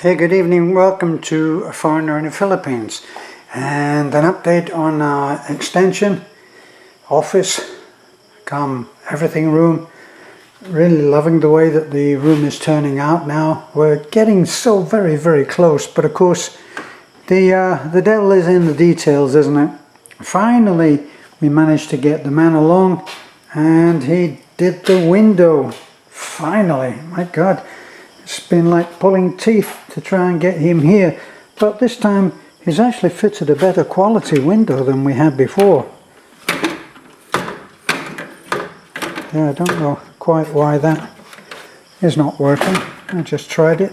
Hey, good evening. Welcome to A Foreigner in the Philippines, and an update on our extension, office, come everything room. Really loving the way that the room is turning out now. We're getting so very close, but of course the devil is in the details, isn't it? Finally we managed to get the man along, and he did the window. Finally, my God. It's been like pulling teeth to try and get him here, but this time he's actually fitted a better quality window than we had before. Yeah, I don't know quite why that is not working. I just tried it.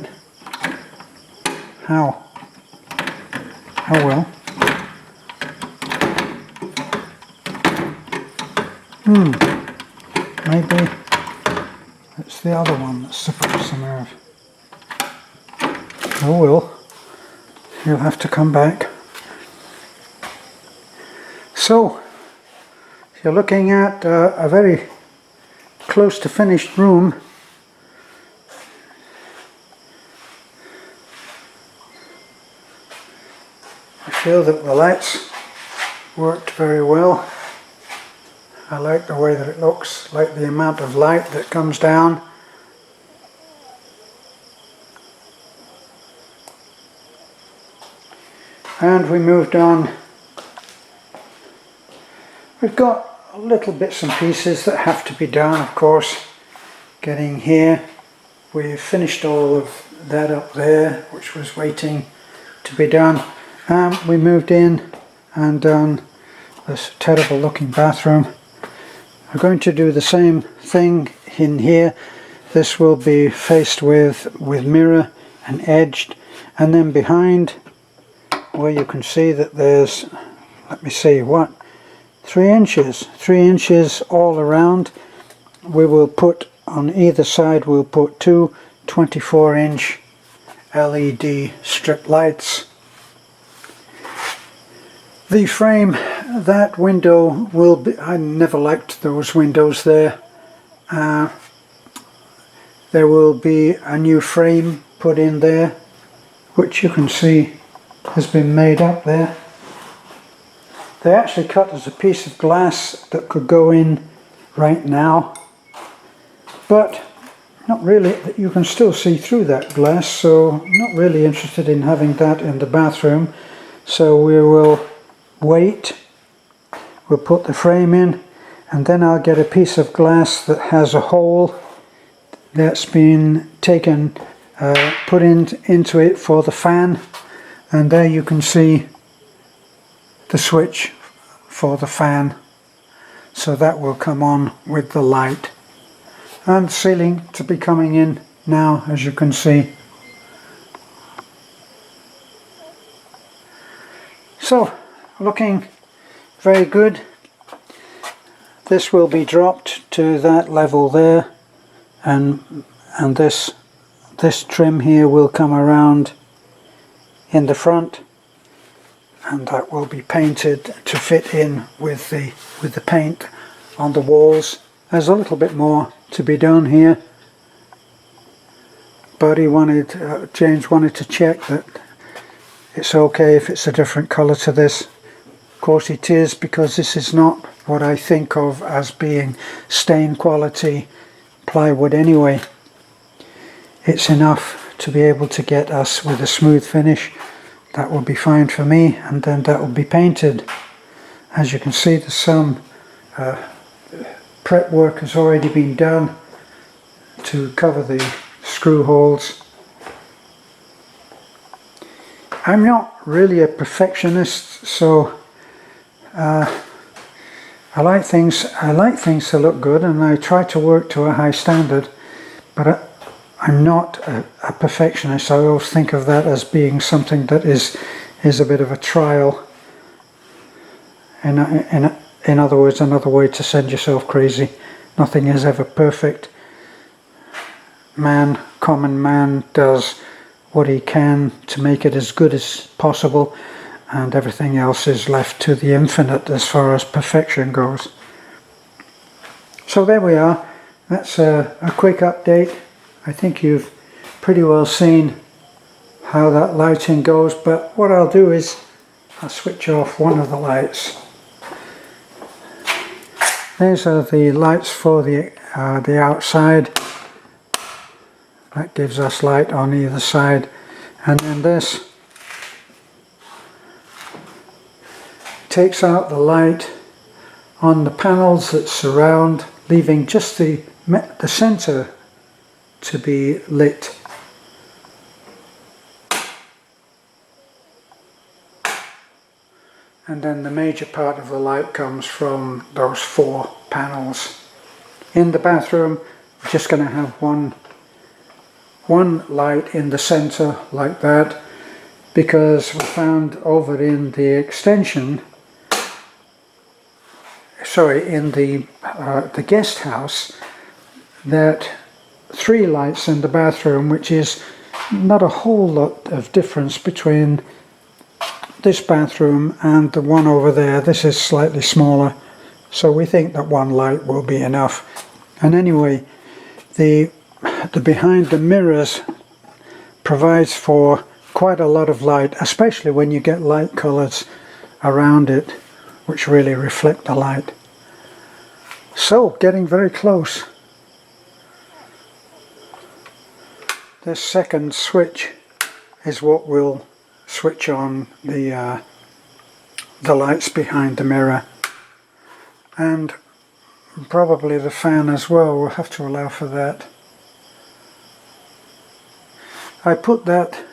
How? Oh well. Maybe it's the other one that's supposed to move. Oh well, you'll have to come back. So, you're looking at a very close to finished room. I feel that the lights worked very well. I like the way that it looks, like the amount of light that comes down. And we moved on. We've got little bits and pieces that have to be done, of course. Getting here, we've finished all of that up there, which was waiting to be done. We moved in and done this terrible looking bathroom. We're going to do the same thing in here. This will be faced with mirror and edged, and then behind, where you can see that there's, let me see, what, 3 inches all around. We will put on either side, we'll put two 24-inch LED strip lights. The frame, that window will be, I never liked those windows there. There will be a new frame put in there, which you can see has been made up there. They actually cut as a piece of glass that could go in right now, but not really. You can still see through that glass, so I'm not really interested in having that in the bathroom. So we will wait. We'll put the frame in, and then I'll get a piece of glass that has a hole that's been taken, put into it for the fan. And there you can see the switch for the fan, so that will come on with the light. And ceiling to be coming in now, as you can see. So, looking very good. This will be dropped to that level there, and this trim here will come around in the front, and that will be painted to fit in with the paint on the walls. There's a little bit more to be done here, but James wanted to check that it's okay if it's a different colour to this. Of course it is, because this is not what I think of as being stain quality plywood anyway. It's enough to be able to get us with a smooth finish. That will be fine for me, and then that will be painted. As you can see, there's some prep work has already been done to cover the screw holes. I'm not really a perfectionist, so I like things to look good, and I try to work to a high standard, but I'm not a perfectionist. I always think of that as being something that is a bit of a trial. In other words, another way to send yourself crazy. Nothing is ever perfect. Common man does what he can to make it as good as possible, and everything else is left to the infinite as far as perfection goes. So there we are. That's a quick update. I think you've pretty well seen how that lighting goes, but what I'll do is I'll switch off one of the lights. These are the lights for the outside. That gives us light on either side, and then this takes out the light on the panels that surround, leaving just the center to be lit. And then the major part of the light comes from those 4 panels. In the bathroom, we're just going to have one light in the center like that, because we found over in the extension, in the guest house, that 3 lights in the bathroom, which is not a whole lot of difference between this bathroom and the one over there. This is slightly smaller, so we think that 1 light will be enough. And anyway, the behind the mirrors provides for quite a lot of light, especially when you get light colors around it which really reflect the light. So, getting very close. This second switch is what will switch on the lights behind the mirror, and probably the fan as well. We'll have to allow for that. I put that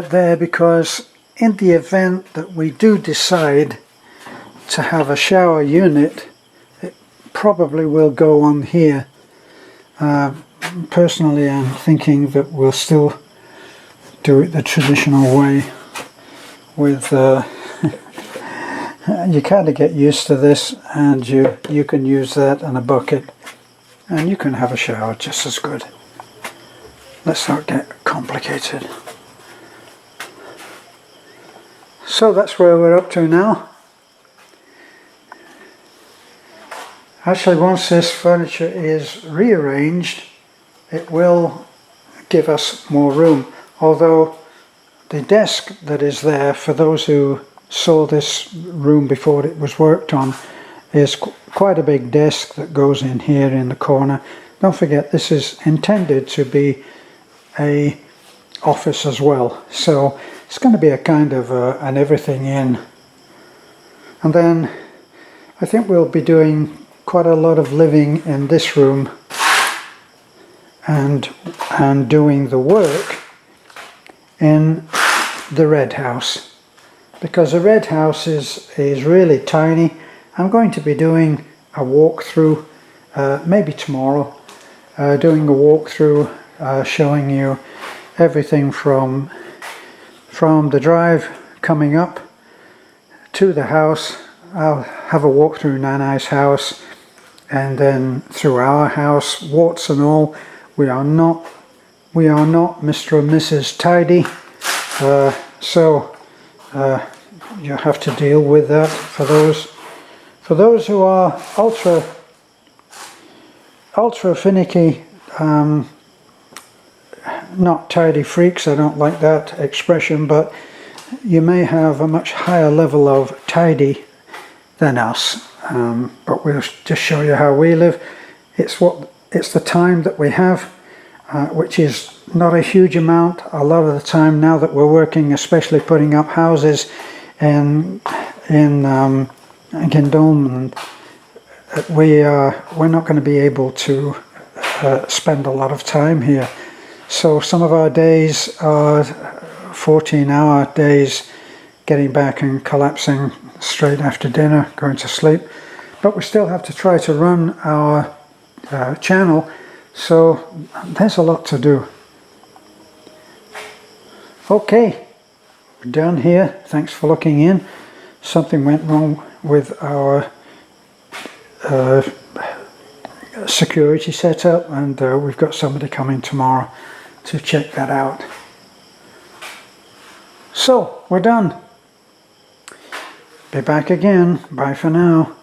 there because in the event that we do decide to have a shower unit, it probably will go on here. Personally, I'm thinking that we'll still do it the traditional way with you kind of get used to this, and you can use that and a bucket and you can have a shower just as good. Let's not get complicated. So that's where we're up to now. Actually, once this furniture is rearranged, it will give us more room. Although the desk that is there, for those who saw this room before it was worked on, is quite a big desk that goes in here in the corner. Don't forget, this is intended to be a office as well, so it's going to be a kind of an everything in. And then I think we'll be doing quite a lot of living in this room and doing the work in the red house, because the red house is really tiny. I'm going to be doing a walkthrough maybe tomorrow, doing a walkthrough showing you everything from the drive coming up to the house. I'll have a walk through Nanai's house and then through our house, warts and all. We are not Mr. and Mrs. Tidy, so you have to deal with that. For those who are ultra finicky, not tidy freaks, I don't like that expression, but you may have a much higher level of tidy than us, but we'll just show you how we live. It's the time that we have, which is not a huge amount. A lot of the time now that we're working, especially putting up houses in Gendon, we're not going to be able to spend a lot of time here. So some of our days are 14-hour days, getting back and collapsing straight after dinner, going to sleep. But we still have to try to run our channel, so there's a lot to do. Okay, we're done here. Thanks for looking in. Something went wrong with our security setup, and we've got somebody coming tomorrow to check that out. So we're done. Be back again. Bye for now.